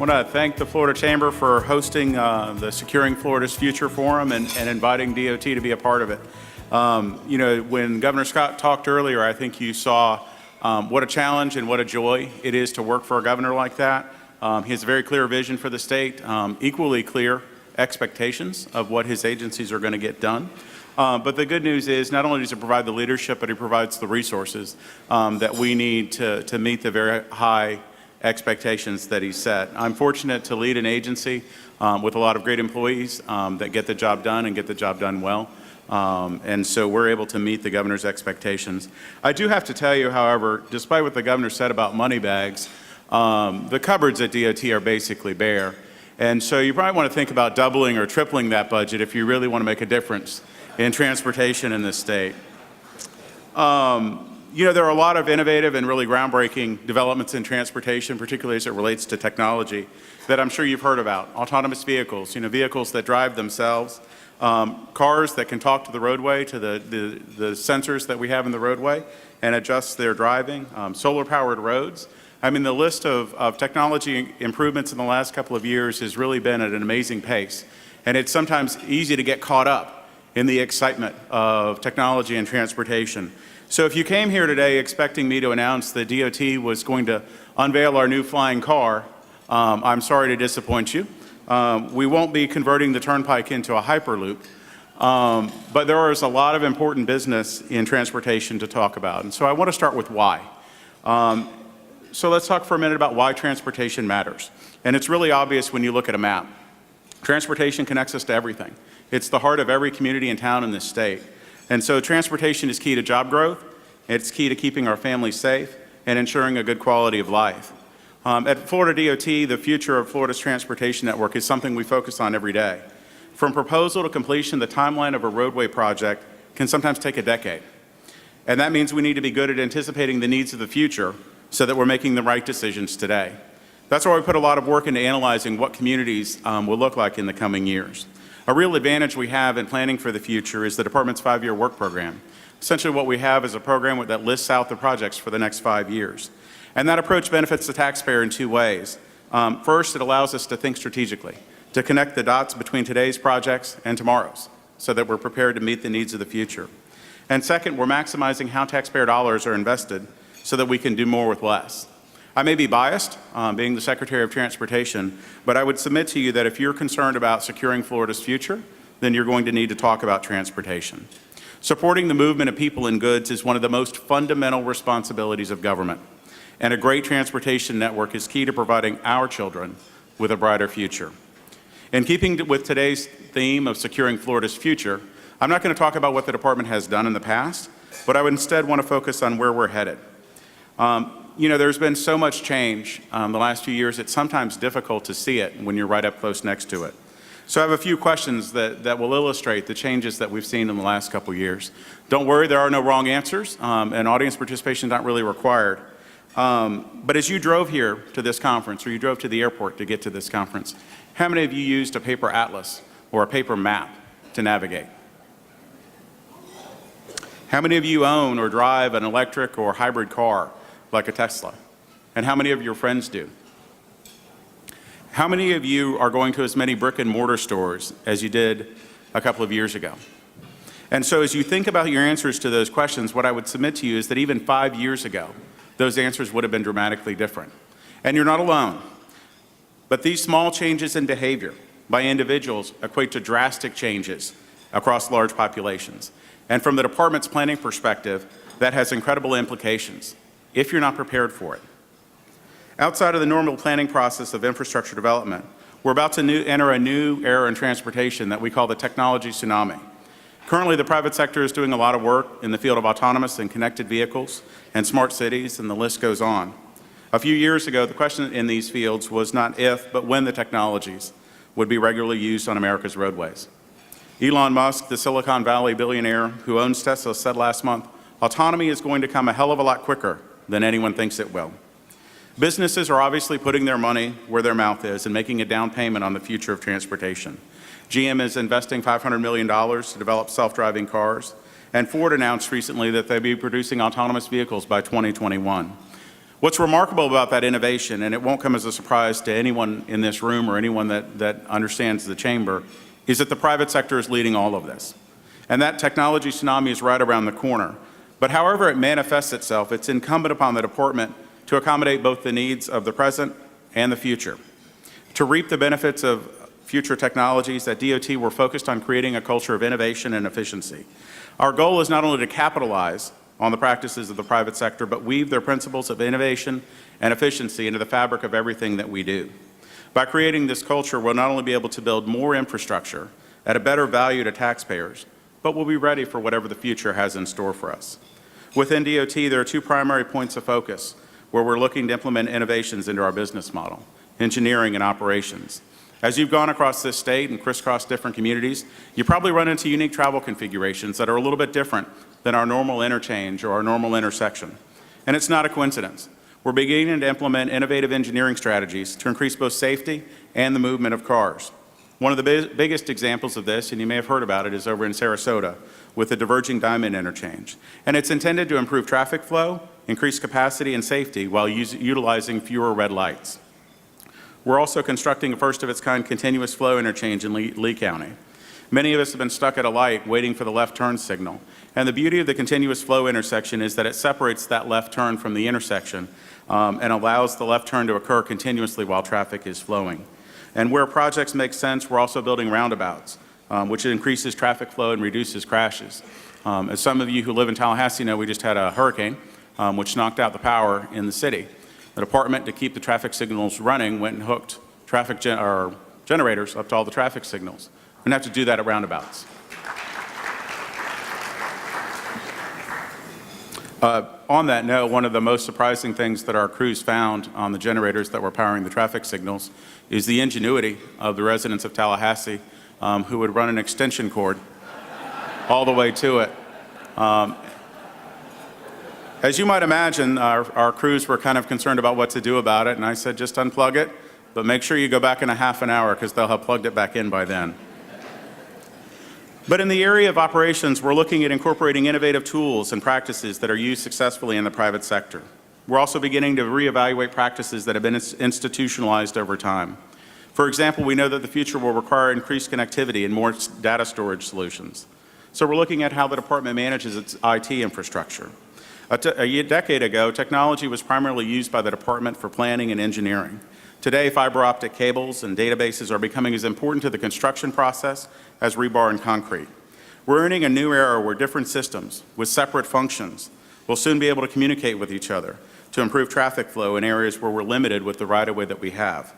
want to thank the Florida Chamber for hosting the Securing Florida's Future Forum and inviting DOT to be a part of it. When Governor Scott talked earlier, I think you saw what a challenge and what a joy it is to work for a governor like that. He has a very clear vision for the state, equally clear expectations of what his agencies are going to get done. But the good news is not only does he provide the leadership, but he provides the resources that we need to meet the very high expectations that he set. I'm fortunate to lead an agency with a lot of great employees that get the job done and get the job done well. And so we're able to meet the governor's expectations. I do have to tell you, however, despite what the governor said about money bags, the cupboards at DOT are basically bare. And so you probably want to think about doubling or tripling that budget if you really want to make a difference in transportation in this state. There are a lot of innovative and really groundbreaking developments in transportation, particularly as it relates to technology, that I'm sure you've heard about. Autonomous vehicles, vehicles that drive themselves, cars that can talk to the roadway, to the sensors that we have in the roadway and adjust their driving, solar-powered roads. I mean, the list of technology improvements in the last couple of years has really been at an amazing pace. And it's sometimes easy to get caught up in the excitement of technology and transportation. So if you came here today expecting me to announce that DOT was going to unveil our new flying car, I'm sorry to disappoint you. We won't be converting the turnpike into a hyperloop, but there is a lot of important business in transportation to talk about. And so I want to start with why. So let's talk for a minute about why transportation matters. And it's really obvious when you look at a map. Transportation connects us to everything. It's the heart of every community and town in this state. And so transportation is key to job growth, it's key to keeping our families safe, and ensuring a good quality of life. At Florida DOT, the future of Florida's transportation network is something we focus on every day. From proposal to completion, the timeline of a roadway project can sometimes take a decade. And that means we need to be good at anticipating the needs of the future so that we're making the right decisions today. That's why we put a lot of work into analyzing what communities will look like in the coming years. A real advantage we have in planning for the future is the department's 5-year work program. Essentially what we have is a program that lists out the projects for the next 5 years. And that approach benefits the taxpayer in 2 ways. First, it allows us to think strategically, to connect the dots between today's projects and tomorrow's, so that we're prepared to meet the needs of the future. And second, we're maximizing how taxpayer dollars are invested so that we can do more with less. I may be biased, being the Secretary of Transportation, but I would submit to you that if you're concerned about securing Florida's future, then you're going to need to talk about transportation. Supporting the movement of people and goods is one of the most fundamental responsibilities of government, and a great transportation network is key to providing our children with a brighter future. In keeping with today's theme of securing Florida's future, I'm not going to talk about what the department has done in the past, but I would instead want to focus on where we're headed. There's been so much change the last few years, it's sometimes difficult to see it when you're right up close next to it. So I have a few questions that will illustrate the changes that we've seen in the last couple years. Don't worry, there are no wrong answers, and audience participation is not really required. But as you drove here to this conference, or you drove to the airport to get to this conference, how many of you used a paper atlas or a paper map to navigate? How many of you own or drive an electric or hybrid car like a Tesla? And how many of your friends do? How many of you are going to as many brick and mortar stores as you did a couple of years ago? And so as you think about your answers to those questions, what I would submit to you is that even 5 years ago, those answers would have been dramatically different. And you're not alone. But these small changes in behavior by individuals equate to drastic changes across large populations. And from the department's planning perspective, that has incredible implications if you're not prepared for it. Outside of the normal planning process of infrastructure development, we're about to enter a new era in transportation that we call the technology tsunami. Currently, the private sector is doing a lot of work in the field of autonomous and connected vehicles and smart cities, and the list goes on. A few years ago, the question in these fields was not if, but when the technologies would be regularly used on America's roadways. Elon Musk, the Silicon Valley billionaire who owns Tesla, said last month, autonomy is going to come a hell of a lot quicker than anyone thinks it will. Businesses are obviously putting their money where their mouth is and making a down payment on the future of transportation. GM is investing $500 million to develop self-driving cars, and Ford announced recently that they'll be producing autonomous vehicles by 2021. What's remarkable about that innovation, and it won't come as a surprise to anyone in this room or anyone that understands the chamber, is that the private sector is leading all of this. And that technology tsunami is right around the corner. But however it manifests itself, it's incumbent upon the department to accommodate both the needs of the present and the future. To reap the benefits of future technologies, at DOT we're focused on creating a culture of innovation and efficiency. Our goal is not only to capitalize on the practices of the private sector, but weave their principles of innovation and efficiency into the fabric of everything that we do. By creating this culture, we'll not only be able to build more infrastructure at a better value to taxpayers, but we'll be ready for whatever the future has in store for us. Within DOT, there are two primary points of focus where we're looking to implement innovations into our business model: engineering and operations. As you've gone across this state and crisscrossed different communities, you probably run into unique travel configurations that are a little bit different than our normal interchange or our normal intersection. And it's not a coincidence. We're beginning to implement innovative engineering strategies to increase both safety and the movement of cars. One of the biggest examples of this, and you may have heard about it, is over in Sarasota with the diverging diamond interchange. And it's intended to improve traffic flow, increase capacity and safety while utilizing fewer red lights. We're also constructing a first-of-its-kind continuous flow interchange in Lee County. Many of us have been stuck at a light waiting for the left turn signal. And the beauty of the continuous flow intersection is that it separates that left turn from the intersection and allows the left turn to occur continuously while traffic is flowing. And where projects make sense, we're also building roundabouts, which increases traffic flow and reduces crashes. As some of you who live in Tallahassee know, we just had a hurricane which knocked out the power in the city. The department, to keep the traffic signals running, went and hooked generators up to all the traffic signals. We don't have to do that at roundabouts. On that note, one of the most surprising things that our crews found on the generators that were powering the traffic signals is the ingenuity of the residents of Tallahassee who would run an extension cord all the way to it. As you might imagine, our crews were kind of concerned about what to do about it, and I said, just unplug it, but make sure you go back in a half an hour because they'll have plugged it back in by then. But in the area of operations, we're looking at incorporating innovative tools and practices that are used successfully in the private sector. We're also beginning to reevaluate practices that have been institutionalized over time. For example, we know that the future will require increased connectivity and more data storage solutions. So we're looking at how the department manages its IT infrastructure. A decade ago, technology was primarily used by the department for planning and engineering. Today, fiber optic cables and databases are becoming as important to the construction process as rebar and concrete. We're entering a new era where different systems with separate functions will soon be able to communicate with each other to improve traffic flow in areas where we're limited with the right-of-way that we have.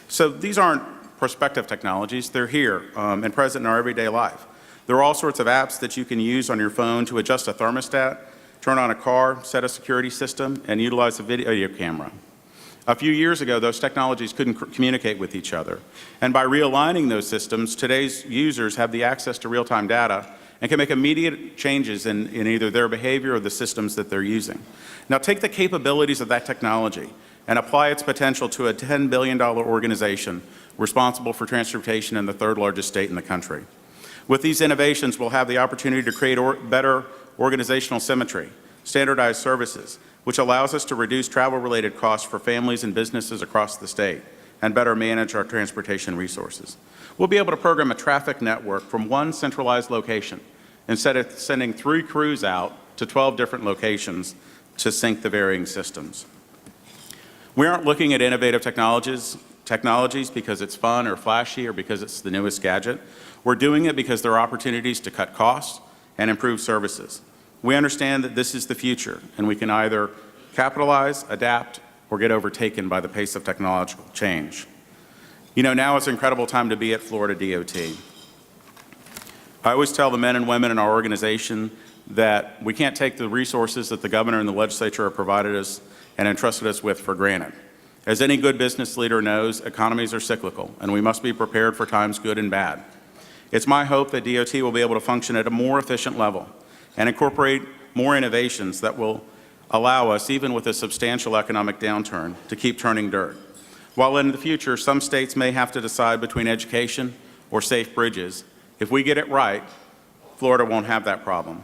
So these aren't prospective technologies, they're here and present in our everyday life. There are all sorts of apps that you can use on your phone to adjust a thermostat, turn on a car, set a security system, and utilize a video camera. A few years ago, those technologies couldn't communicate with each other. And by realigning those systems, today's users have the access to real-time data and can make immediate changes in either their behavior or the systems that they're using. Now take the capabilities of that technology and apply its potential to a $10 billion organization responsible for transportation in the third largest state in the country. With these innovations, we'll have the opportunity to create better organizational symmetry, standardized services, which allows us to reduce travel-related costs for families and businesses across the state and better manage our transportation resources. We'll be able to program a traffic network from one centralized location instead of sending 3 crews out to 12 different locations to sync the varying systems. We aren't looking at innovative technologies because it's fun or flashy or because it's the newest gadget. We're doing it because there are opportunities to cut costs and improve services. We understand that this is the future, and we can either capitalize, adapt, or get overtaken by the pace of technological change. You know, now is an incredible time to be at Florida DOT. I always tell the men and women in our organization that we can't take the resources that the governor and the legislature have provided us and entrusted us with for granted. As any good business leader knows, economies are cyclical, and we must be prepared for times good and bad. It's my hope that DOT will be able to function at a more efficient level and incorporate more innovations that will allow us, even with a substantial economic downturn, to keep turning dirt. While in the future, some states may have to decide between education or safe bridges, if we get it right, Florida won't have that problem.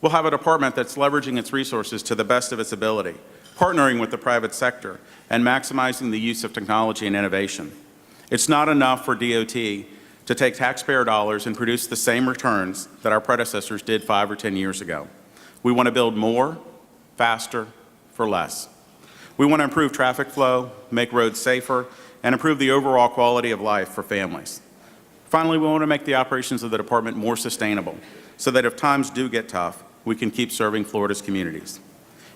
We'll have a department that's leveraging its resources to the best of its ability partnering with the private sector, and maximizing the use of technology and innovation. It's not enough for DOT to take taxpayer dollars and produce the same returns that our predecessors did 5 or 10 years ago. We want to build more, faster, for less. We want to improve traffic flow, make roads safer, and improve the overall quality of life for families. Finally, we want to make the operations of the department more sustainable so that if times do get tough, we can keep serving Florida's communities.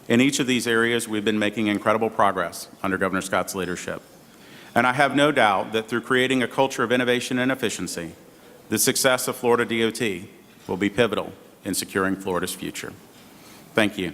In each of these areas, we've been making incredible progress under Governor Scott's leadership. And I have no doubt that through creating a culture of innovation and efficiency, the success of Florida DOT will be pivotal in securing Florida's future. Thank you.